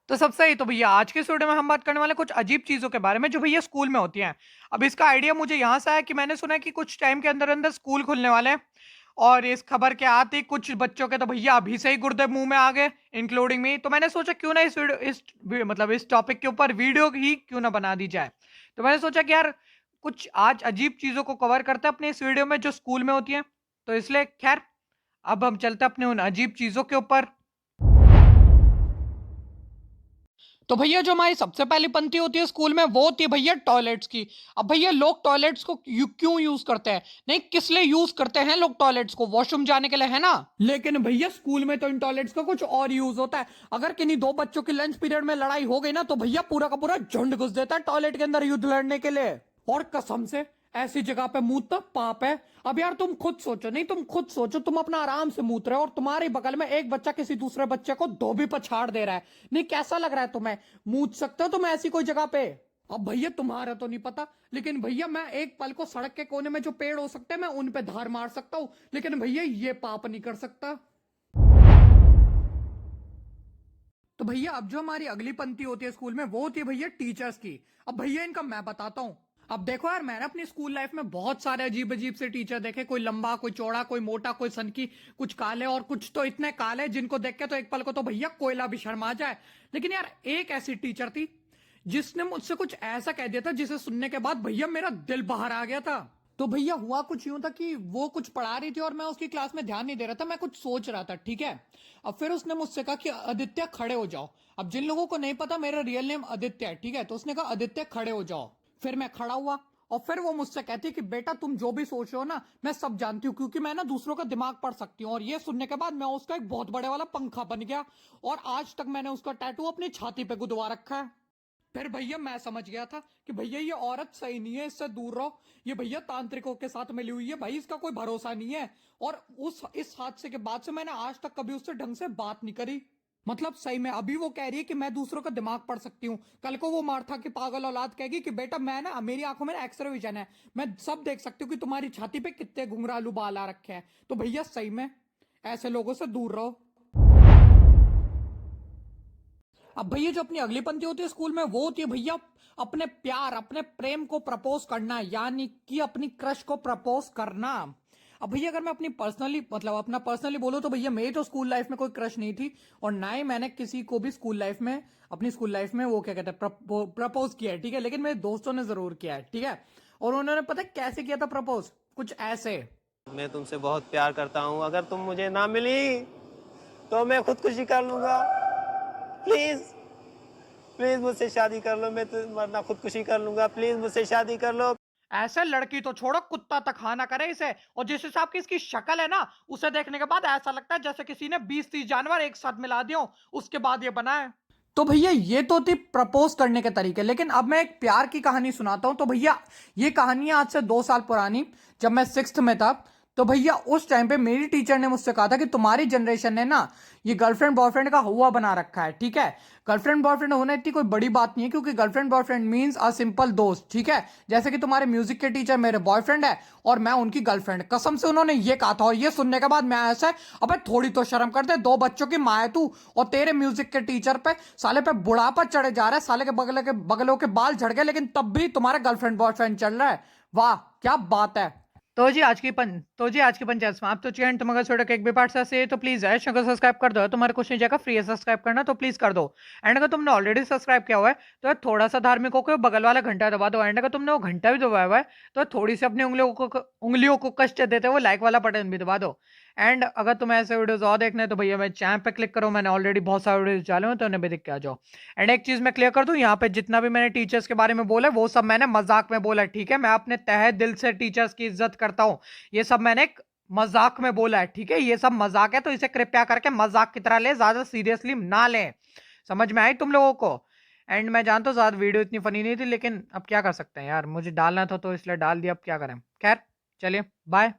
तो सब सही। तो भैया आज के इस वीडियो में हम बात करने वाले हैं कुछ अजीब चीज़ों के बारे में जो भैया स्कूल में होती हैं। अब इसका आइडिया मुझे यहाँ से आया कि मैंने सुना है कि कुछ टाइम के अंदर-अंदर स्कूल खुलने वाले हैं और इस खबर के आते ही कुछ बच्चों के तो भैया अभी से ही गुर्दे मुँह में आ गए, इंक्लूडिंग मी। तो मैंने सोचा क्यों ना इस वीडियो इस वी मतलब इस टॉपिक के ऊपर वीडियो ही क्यों ना बना दी जाए। तो मैंने सोचा कि यार कुछ आज अजीब चीज़ों को कवर करते हैं अपने इस वीडियो में जो स्कूल में होती हैं। तो इसलिए खैर अब हम चलते हैं अपने उन अजीब चीज़ों के ऊपर। तो भैया जो हमारी सबसे पहली पंक्ति होती है स्कूल में वो होती है भैया टॉयलेट्स की। अब भैया लोग टॉयलेट्स को क्यों यूज करते हैं? नहीं, किस लिए यूज करते हैं लोग टॉयलेट्स को? वॉशरूम जाने के लिए, है ना? लेकिन भैया स्कूल में तो इन टॉयलेट्स का कुछ और यूज होता है। अगर किन्हीं दो बच्चों की लंच पीरियड में लड़ाई हो गई ना तो भैया पूरा का पूरा झुंड घुस देता है टॉयलेट के अंदर युद्ध लड़ने के लिए। और कसम से ऐसी जगह पे मूतना पाप है। अब यार तुम खुद सोचो, नहीं तुम खुद सोचो, तुम अपना आराम से मूत रहे हो और तुम्हारे बगल में एक बच्चा किसी दूसरे बच्चे को धोबी पछाड़ दे रहा है। नहीं कैसा लग रहा है तुम्हें? मूत सकते हो तुम ऐसी कोई जगह पे? अब भैया तुम्हारा तो नहीं पता, लेकिन भैया मैं एक पल को सड़क के कोने में जो पेड़ हो सकते हैं मैं उन पे धार मार सकता हूं, लेकिन भैया ये पाप नहीं कर सकता। तो भैया अब जो हमारी अगली पंक्ति होती है स्कूल में वो होती है भैया टीचर्स की। अब भैया इनका मैं बताता हूँ। अब देखो यार, मैंने अपनी स्कूल लाइफ में बहुत सारे अजीब अजीब से टीचर देखे। कोई लंबा, कोई चौड़ा, कोई मोटा, कोई सनकी, कुछ काले और कुछ तो इतने काले जिनको देख के तो एक पल को तो भैया कोयला भी शर्मा जाए। लेकिन यार एक ऐसी टीचर थी जिसने मुझसे कुछ ऐसा कह दिया था जिसे सुनने के बाद भैया मेरा दिल बाहर आ गया था। तो भैया हुआ कुछ यूं था कि वो कुछ पढ़ा रही थी और मैं उसकी क्लास में ध्यान नहीं दे रहा था, मैं कुछ सोच रहा था, ठीक है। अब फिर उसने मुझसे कहा कि आदित्य खड़े हो जाओ। अब जिन लोगों को नहीं पता मेरा रियल नेम आदित्य है, ठीक है, तो उसने कहा आदित्य खड़े हो जाओ। फिर मैं खड़ा हुआ और फिर वो मुझसे कहती कि बेटा तुम जो भी सोच रहे हो ना मैं सब जानती हूँ, क्योंकि मैं ना दूसरों का दिमाग पढ़ सकती हूँ। और ये सुनने के बाद मैं उसका एक बहुत बड़े वाला पंखा बन गया और आज तक मैंने उसका टैटू अपनी छाती पे गुदवा रखा है। फिर भैया मैं समझ गया था कि भैया ये औरत सही नहीं है, इससे दूर रहो। ये भैया तांत्रिकों के साथ मिली हुई है भाई, इसका कोई भरोसा नहीं है। और उस इस हादसे के बाद से मैंने आज तक कभी उससे ढंग से बात नहीं करी। मतलब सही में अभी वो कह रही है कि मैं दूसरों का दिमाग पढ़ सकती हूँ, कल को वो मार्था की पागल औलाद कहेगी कि बेटा मैं ना, मेरी आंखों में एक्सरे विजन है, मैं सब देख सकती हूँ कि तुम्हारी छाती पे कितने घुंघरालू बाल आ रखे हैं। तो भैया सही में ऐसे लोगों से दूर रहो। अब भैया जो अपनी अगली पंक्ति होती है स्कूल में वो होती है भैया अपने प्यार, अपने प्रेम को प्रपोज करना, यानी कि अपनी क्रश को प्रपोज करना। अब भैया अगर मैं अपनी पर्सनली अपना पर्सनली बोलूं तो भैया मेरी तो स्कूल लाइफ में कोई क्रश नहीं थी और ना ही मैंने किसी को भी स्कूल लाइफ में, अपनी स्कूल लाइफ में वो क्या कहते हैं प्रपोज किया है, ठीक है। लेकिन मेरे दोस्तों ने जरूर किया है, ठीक है। और उन्होंने पता है कैसे किया था प्रपोज? कुछ ऐसे। मैं तुमसे बहुत प्यार करता हूँ। अगर तुम मुझे ना मिली तो मैं खुदकुशी कर लूंगा। प्लीज, प्लीज मुझसे शादी कर लो। मैं तो मरना खुदकुशी कर लूंगा। प्लीज मुझसे शादी कर लो। ऐसे लड़की तो छोड़ो, कुत्ता तक हाँ ना करे इसे। और जिस हिसाब की इसकी शक्ल है ना, उसे देखने के बाद ऐसा लगता है जैसे किसी ने 20-30 जानवर एक साथ मिला दियो, उसके बाद ये बना है। तो भैया ये तो थी प्रपोज करने के तरीके, लेकिन अब मैं एक प्यार की कहानी सुनाता हूं। तो भैया ये कहानी है आज से 2 साल पुरानी, जब मैं 6th में था। तो भैया उस टाइम पे मेरी टीचर ने मुझसे कहा था कि तुम्हारी जनरेशन ने ना ये गर्लफ्रेंड बॉयफ्रेंड का हुआ बना रखा है, ठीक है। गर्लफ्रेंड बॉयफ्रेंड होना इतनी कोई बड़ी बात नहीं है, क्योंकि girlfriend boyfriend means a simple दोस्त, ठीक है। जैसे कि तुम्हारे म्यूजिक के टीचर मेरे बॉयफ्रेंड है और मैं उनकी गर्लफ्रेंड। कसम से उन्होंने ये कहा था और ये सुनने के बाद मैं ऐसा, अबे थोड़ी तो शर्म कर दे, 2 बच्चों की माँ है तू और तेरे म्यूजिक के टीचर पे साले पे बुढ़ापा चढ़े जा रहा है, साले के बगलों के बाल झड़ गए, लेकिन तब भी तुम्हारा गर्लफ्रेंड बॉयफ्रेंड चल रहा है। वाह क्या बात है। तो जी आज की पंचायत समाप्त हो चुकी है। तुम अगर वीडियो के एक भी पार्ट से तो प्लीज है चैनल को सब्सक्राइब कर दो। तुम्हारे कुछ नहीं जाएगा, फ्री है सब्सक्राइब करना, तो प्लीज कर दो। एंड अगर तुमने ऑलरेडी सब्सक्राइब किया हुआ है तो थोड़ा सा धार्मिक होकर बगल वाला घंटा दबा दो। एंड अगर तुमने वो घंटा भी दबाया हुआ है तो थोड़ी सी अपनी उंगलियों को कष्ट देते हुए लाइक वाला बटन भी दबा दो। एंड अगर तुम्हें ऐसे वीडियोस और देखने हैं तो भैया मैं चैनल पे क्लिक करो, मैंने ऑलरेडी बहुत सारे वीडियोस डाले हुए तो उन्हें भी देख के आ जाओ। एंड एक चीज मैं क्लियर कर दूं, यहाँ पे जितना भी मैंने टीचर्स के बारे में बोला वो सब मैंने मजाक में बोला, ठीक है। मैं अपने तहे दिल से टीचर्स की इज्जत करता हूँ। ये सब मैंने एक मजाक में बोला है, ठीक है। ये सब मजाक है तो इसे कृपया करके मजाक की तरह ले, ज्यादा सीरियसली ना ले। समझ में आई तुम लोगों को? एंड मैं जानता हूँ ज्यादा वीडियो इतनी फनी नहीं थी, लेकिन अब क्या कर सकते हैं यार, मुझे डालना था तो इसलिए डाल दिया, अब क्या करें। खैर चलिए बाय।